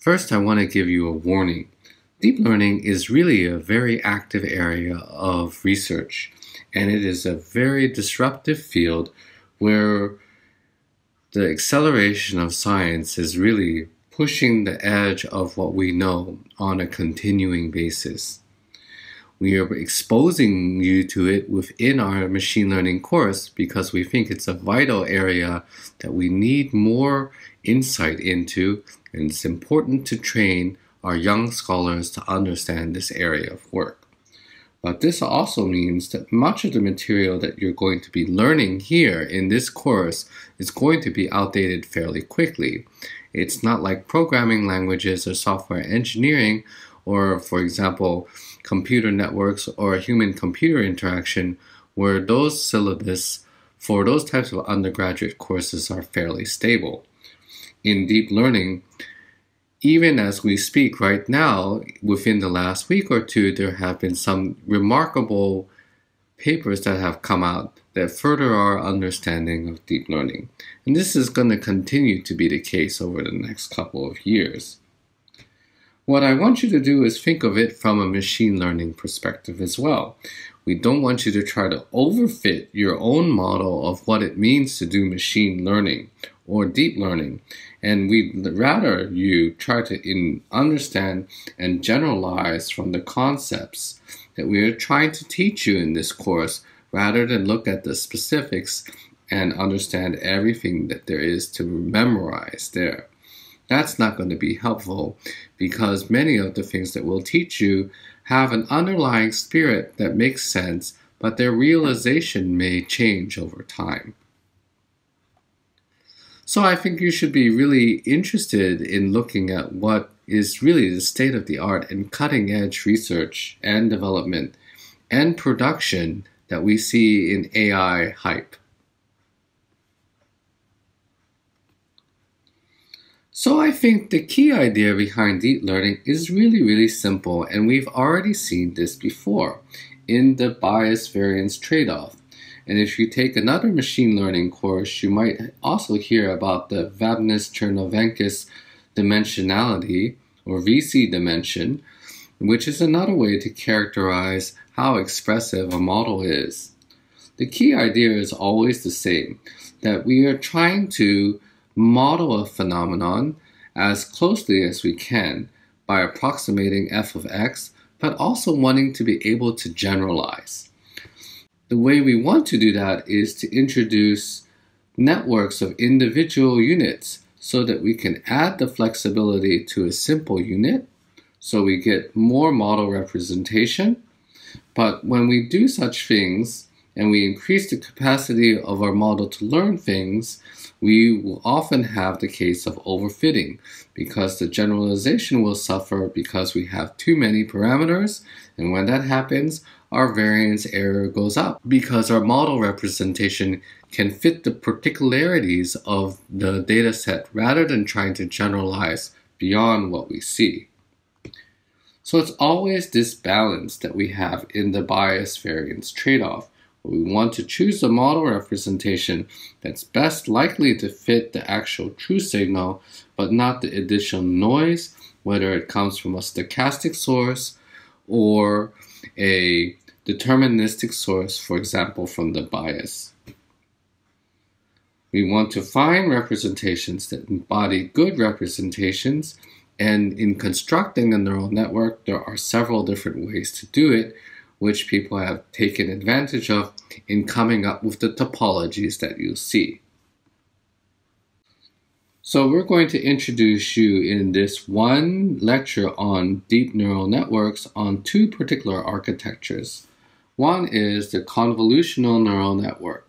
First, I want to give you a warning. Deep learning is really a very active area of research, and it is a very disruptive field where the acceleration of science is really pushing the edge of what we know on a continuing basis. We are exposing you to it within our machine learning course because we think it's a vital area that we need more insight into, and it's important to train our young scholars to understand this area of work. But this also means that much of the material that you're going to be learning here in this course is going to be outdated fairly quickly. It's not like programming languages or software engineering or, for example, computer networks or human-computer interaction, where those syllabus for those types of undergraduate courses are fairly stable. In deep learning, even as we speak right now, within the last week or two, there have been some remarkable papers that have come out that further our understanding of deep learning. And this is going to continue to be the case over the next couple of years. What I want you to do is think of it from a machine learning perspective as well. We don't want you to try to overfit your own model of what it means to do machine learning or deep learning. And we'd rather you try to understand and generalize from the concepts that we are trying to teach you in this course, rather than look at the specifics and understand everything that there is to memorize there. That's not going to be helpful because many of the things that we'll teach you have an underlying spirit that makes sense, but their realization may change over time. So I think you should be really interested in looking at what is really the state of the art and cutting edge research and development and production that we see in AI hype. So I think the key idea behind deep learning is really simple, and we've already seen this before in the bias-variance trade-off. And if you take another machine learning course, you might also hear about the Vabnis-Chernovenkis dimensionality, or VC dimension, which is another way to characterize how expressive a model is. The key idea is always the same, that we are trying to model a phenomenon as closely as we can by approximating f of x, but also wanting to be able to generalize. The way we want to do that is to introduce networks of individual units so that we can add the flexibility to a simple unit, so we get more model representation. But when we do such things and we increase the capacity of our model to learn things, we will often have the case of overfitting, because the generalization will suffer because we have too many parameters, and when that happens, our variance error goes up because our model representation can fit the particularities of the data set rather than trying to generalize beyond what we see. So it's always this balance that we have in the bias-variance trade-off. We want to choose a model representation that's best likely to fit the actual true signal, but not the additional noise, whether it comes from a stochastic source or a deterministic source, for example, from the bias. We want to find representations that embody good representations, and in constructing a neural network, there are several different ways to do it, which people have taken advantage of in coming up with the topologies that you see. So we're going to introduce you in this one lecture on deep neural networks on two particular architectures. One is the convolutional neural network.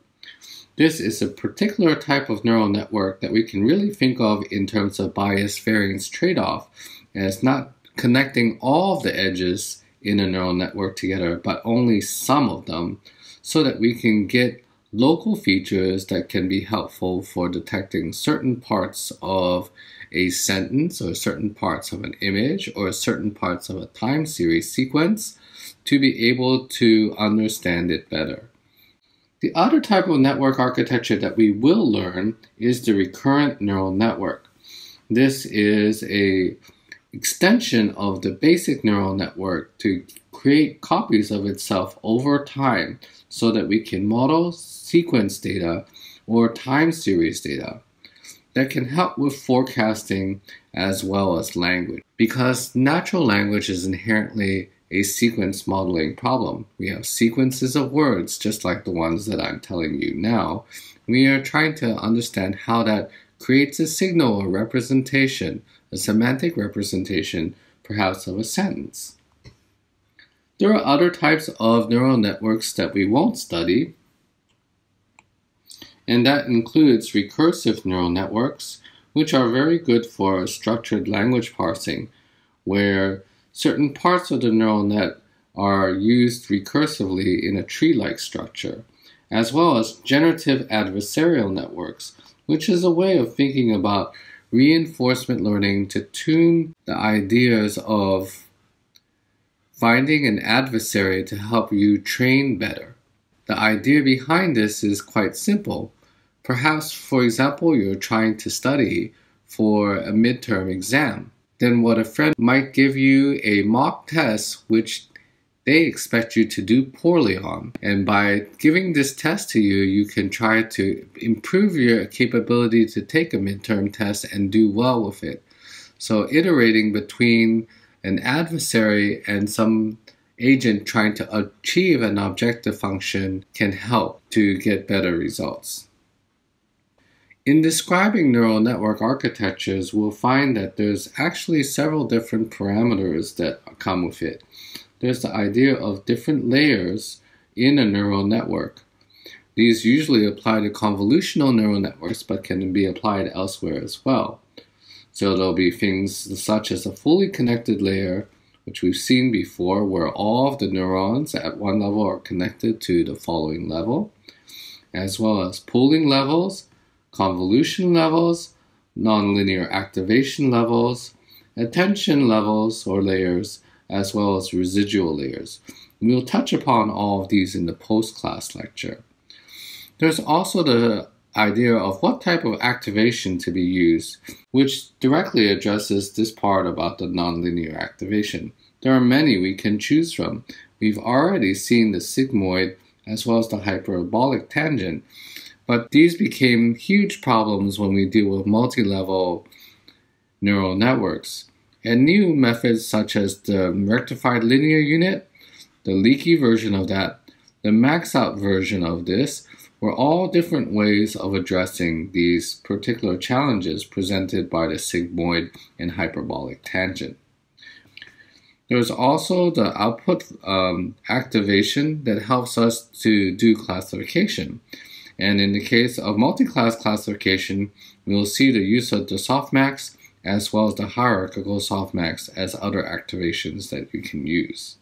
This is a particular type of neural network that we can really think of in terms of bias-variance trade-off, as not connecting all of the edges in a neural network together, but only some of them, so that we can get local features that can be helpful for detecting certain parts of a sentence or certain parts of an image or certain parts of a time series sequence to be able to understand it better. The other type of network architecture that we will learn is the recurrent neural network. This is a extension of the basic neural network to create copies of itself over time so that we can model sequence data or time series data that can help with forecasting as well as language. Because natural language is inherently a sequence modeling problem. We have sequences of words just like the ones that I'm telling you now. We are trying to understand how that creates a signal or representation, a semantic representation, perhaps of a sentence. There are other types of neural networks that we won't study, and that includes recursive neural networks, which are very good for structured language parsing, where certain parts of the neural net are used recursively in a tree-like structure, as well as generative adversarial networks, which is a way of thinking about reinforcement learning to tune the ideas of finding an adversary to help you train better. The idea behind this is quite simple. Perhaps, for example, you're trying to study for a midterm exam. Then what a friend might give you a mock test which they expect you to do poorly on. And by giving this test to you, you can try to improve your capability to take a midterm test and do well with it. So iterating between an adversary and some agent trying to achieve an objective function can help to get better results. In describing neural network architectures, we'll find that there's actually several different parameters that come with it. There's the idea of different layers in a neural network. These usually apply to convolutional neural networks, but can be applied elsewhere as well. So there'll be things such as a fully connected layer, which we've seen before, where all of the neurons at one level are connected to the following level, as well as pooling levels, convolution levels, nonlinear activation levels, attention levels or layers, as well as residual layers. We'll touch upon all of these in the post-class lecture. There's also the idea of what type of activation to be used, which directly addresses this part about the nonlinear activation. There are many we can choose from. We've already seen the sigmoid as well as the hyperbolic tangent, but these became huge problems when we deal with multi-level neural networks. And new methods such as the rectified linear unit, the leaky version of that, the max-out version of this, were all different ways of addressing these particular challenges presented by the sigmoid and hyperbolic tangent. There's also the output activation that helps us to do classification. And in the case of multi-class classification, we'll see the use of the softmax as well as the hierarchical softmax as other activations that you can use.